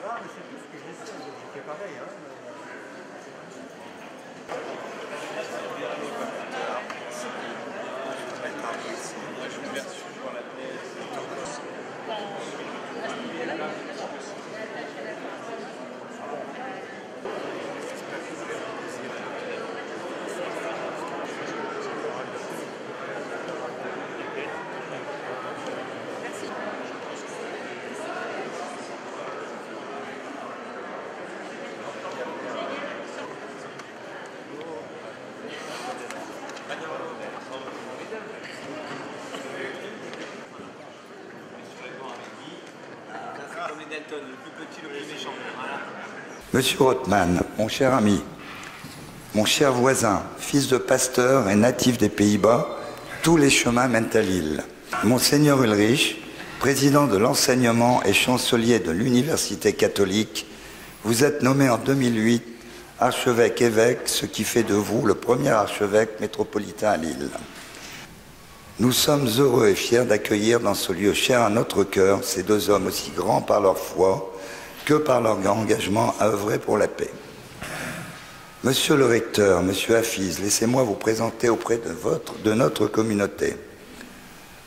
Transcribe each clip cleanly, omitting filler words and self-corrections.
rare, mais c'est tout ce que j'essaie. J'ai fait pareil. Hein. Monsieur Rothman, mon cher ami, mon cher voisin, fils de pasteur et natif des Pays-Bas, tous les chemins mènent à Lille. Monseigneur Ulrich, président de l'enseignement et chancelier de l'Université catholique, vous êtes nommé en 2008 archevêque-évêque, ce qui fait de vous le premier archevêque métropolitain à Lille. Nous sommes heureux et fiers d'accueillir dans ce lieu cher à notre cœur ces deux hommes aussi grands par leur foi que par leur engagement à œuvrer pour la paix. Monsieur le recteur, monsieur Hafiz, laissez-moi vous présenter auprès de notre communauté.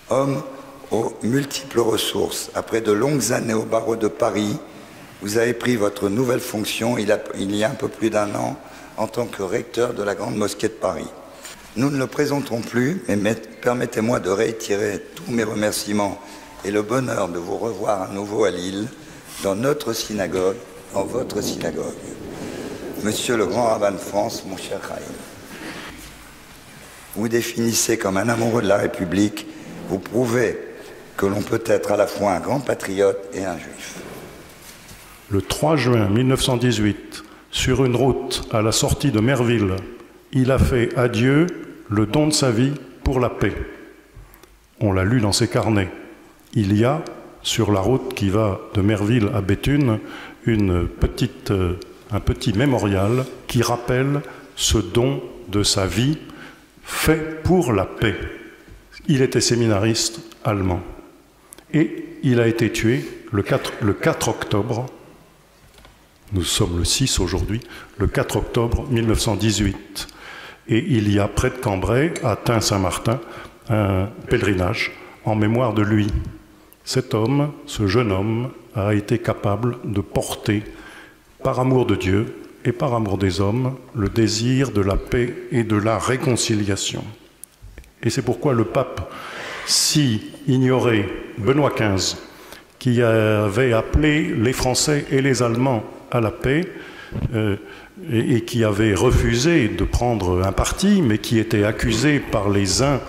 Homme aux multiples ressources, après de longues années au barreau de Paris, vous avez pris votre nouvelle fonction il y a un peu plus d'un an en tant que recteur de la Grande Mosquée de Paris. Nous ne le présenterons plus, mais permettez-moi de réitérer tous mes remerciements et le bonheur de vous revoir à nouveau à Lille, dans notre synagogue, dans votre synagogue. Monsieur le grand rabbin de France, mon cher Chaim, vous définissez comme un amoureux de la République, vous prouvez que l'on peut être à la fois un grand patriote et un juif. Le 3 juin 1918, sur une route à la sortie de Merville, il a fait à Dieu le don de sa vie pour la paix. On l'a lu dans ses carnets. Il y a, sur la route qui va de Merville à Béthune, un petit mémorial qui rappelle ce don de sa vie fait pour la paix. Il était séminariste allemand. Et il a été tué le 4 octobre, nous sommes le 6 aujourd'hui, le 4 octobre 1918. Et il y a près de Cambrai, à Tain-Saint-Martin, un pèlerinage en mémoire de lui. Cet homme, ce jeune homme, a été capable de porter, par amour de Dieu et par amour des hommes, le désir de la paix et de la réconciliation. Et c'est pourquoi le pape, si ignoré Benoît XV, qui avait appelé les Français et les Allemands à la paix, et qui avait refusé de prendre un parti, mais qui était accusé par les uns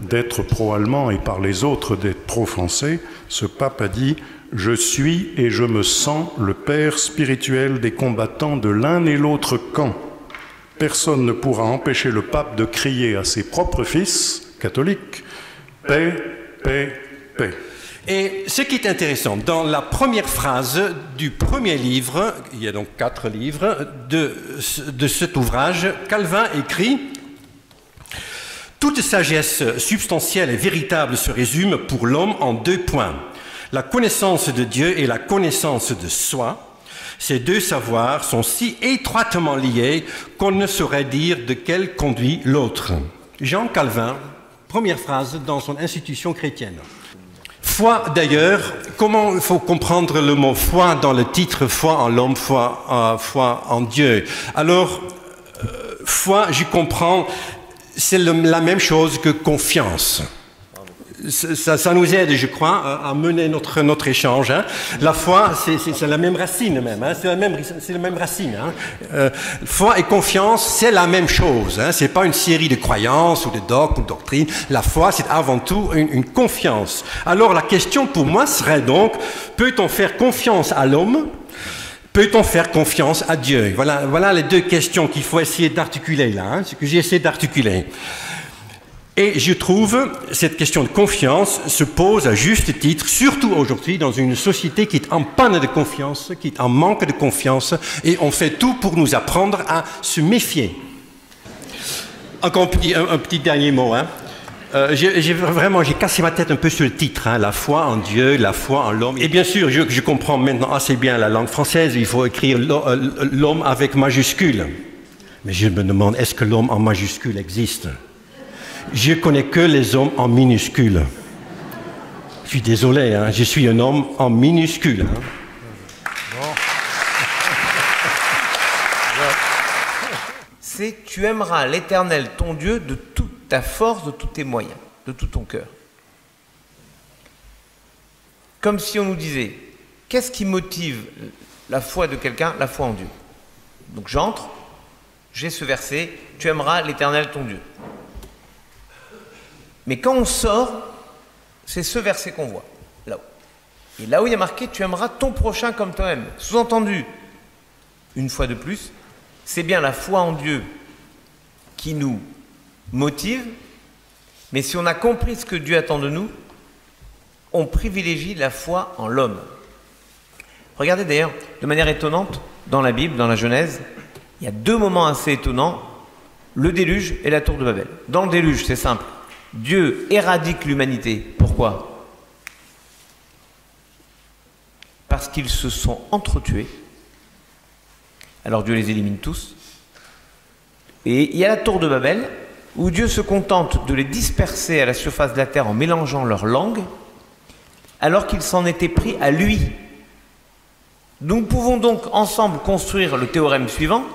d'être pro-allemand et par les autres d'être pro-français, ce pape a dit « Je suis et je me sens le père spirituel des combattants de l'un et l'autre camp. Personne ne pourra empêcher le pape de crier à ses propres fils catholiques « Paix, paix, paix ». Et ce qui est intéressant, dans la première phrase du premier livre, il y a donc 4 livres, de cet ouvrage, Calvin écrit « Toute sagesse substantielle et véritable se résume pour l'homme en 2 points. La connaissance de Dieu et la connaissance de soi. Ces 2 savoirs sont si étroitement liés qu'on ne saurait dire de quel conduit l'autre. » Jean Calvin, première phrase dans son institution chrétienne. Foi, d'ailleurs, comment il faut comprendre le mot foi dans le titre foi en l'homme, foi en Dieu. Alors, foi, je comprends, c'est la même chose que confiance. Ça nous aide, je crois, à mener notre échange. Hein. La foi, c'est la même racine même. Hein. C'est la même racine. Hein. Foi et confiance, c'est la même chose. Hein. C'est pas une série de croyances ou de dogmes ou de doctrines. La foi, c'est avant tout une confiance. Alors la question pour moi serait donc, peut-on faire confiance à l'homme? Peut-on faire confiance à Dieu? Voilà les 2 questions qu'il faut essayer d'articuler là. Hein, ce que j'ai essayé d'articuler. Et je trouve cette question de confiance se pose à juste titre, surtout aujourd'hui dans une société qui est en panne de confiance, qui est en manque de confiance, et on fait tout pour nous apprendre à se méfier. Encore un petit dernier mot. Hein. J'ai cassé ma tête un peu sur le titre, hein, la foi en Dieu, la foi en l'homme. Et bien sûr, je comprends maintenant assez bien la langue française, il faut écrire l'homme avec majuscule. Mais je me demande, est-ce que l'homme en majuscule existe? Je connais que les hommes en minuscule. Je suis désolé, hein, je suis un homme en minuscule. Hein. Bon. C'est « Tu aimeras l'Éternel, ton Dieu, de toute ta force, de tous tes moyens, de tout ton cœur. » Comme si on nous disait, qu'est-ce qui motive la foi de quelqu'un? La foi en Dieu. Donc j'entre, j'ai ce verset, « Tu aimeras l'Éternel, ton Dieu. » Mais quand on sort, c'est ce verset qu'on voit, là-haut. Et là où il y a marqué « Tu aimeras ton prochain comme toi-même ». Sous-entendu, une fois de plus, c'est bien la foi en Dieu qui nous motive, mais si on a compris ce que Dieu attend de nous, on privilégie la foi en l'homme. Regardez d'ailleurs, de manière étonnante, dans la Bible, dans la Genèse, il y a deux moments assez étonnants, le déluge et la tour de Babel. Dans le déluge, c'est simple, Dieu éradique l'humanité. Pourquoi? Parce qu'ils se sont entretués. Alors Dieu les élimine tous. Et il y a la tour de Babel, où Dieu se contente de les disperser à la surface de la terre en mélangeant leurs langues, alors qu'il s'en était pris à lui. Nous pouvons donc ensemble construire le théorème suivant.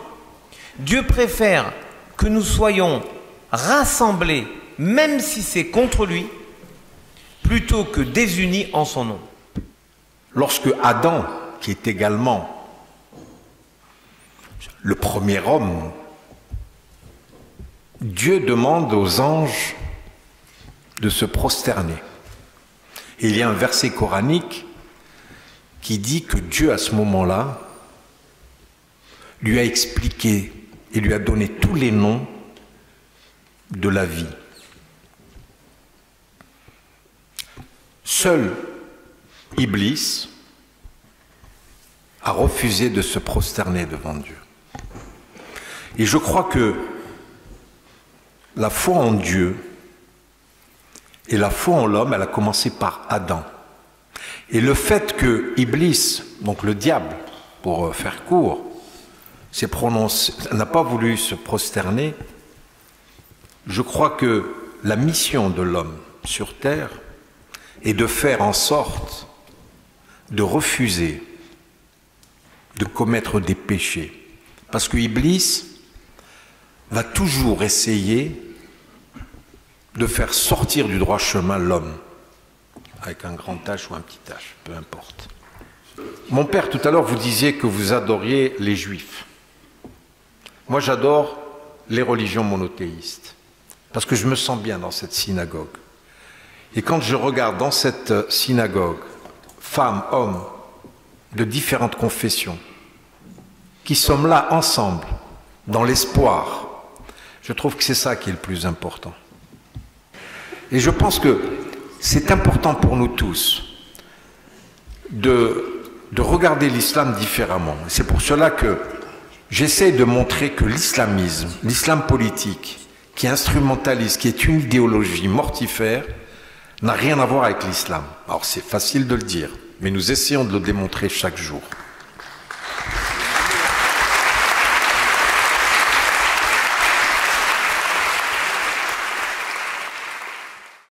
Dieu préfère que nous soyons rassemblés, même si c'est contre lui, plutôt que désunis en son nom. Lorsque Adam, qui est également le premier homme, Dieu demande aux anges de se prosterner. Et il y a un verset coranique qui dit que Dieu, à ce moment-là, lui a expliqué et lui a donné tous les noms de la vie. Seul Iblis a refusé de se prosterner devant Dieu. Et je crois que la foi en Dieu et la foi en l'homme, elle a commencé par Adam. Et le fait que Iblis, donc le diable, pour faire court, n'a pas voulu se prosterner, je crois que la mission de l'homme sur terre est de faire en sorte de refuser de commettre des péchés. Parce que Iblis va toujours essayer de faire sortir du droit chemin l'homme, avec un grand H ou un petit H, peu importe. Mon père, tout à l'heure, vous disiez que vous adoriez les juifs. Moi, j'adore les religions monothéistes, parce que je me sens bien dans cette synagogue. Et quand je regarde dans cette synagogue, femmes, hommes, de différentes confessions, qui sommes là ensemble, dans l'espoir, je trouve que c'est ça qui est le plus important. Et je pense que c'est important pour nous tous de regarder l'islam différemment. C'est pour cela que j'essaie de montrer que l'islamisme, l'islam politique, qui instrumentalise, qui est une idéologie mortifère, n'a rien à voir avec l'islam. Alors c'est facile de le dire, mais nous essayons de le démontrer chaque jour.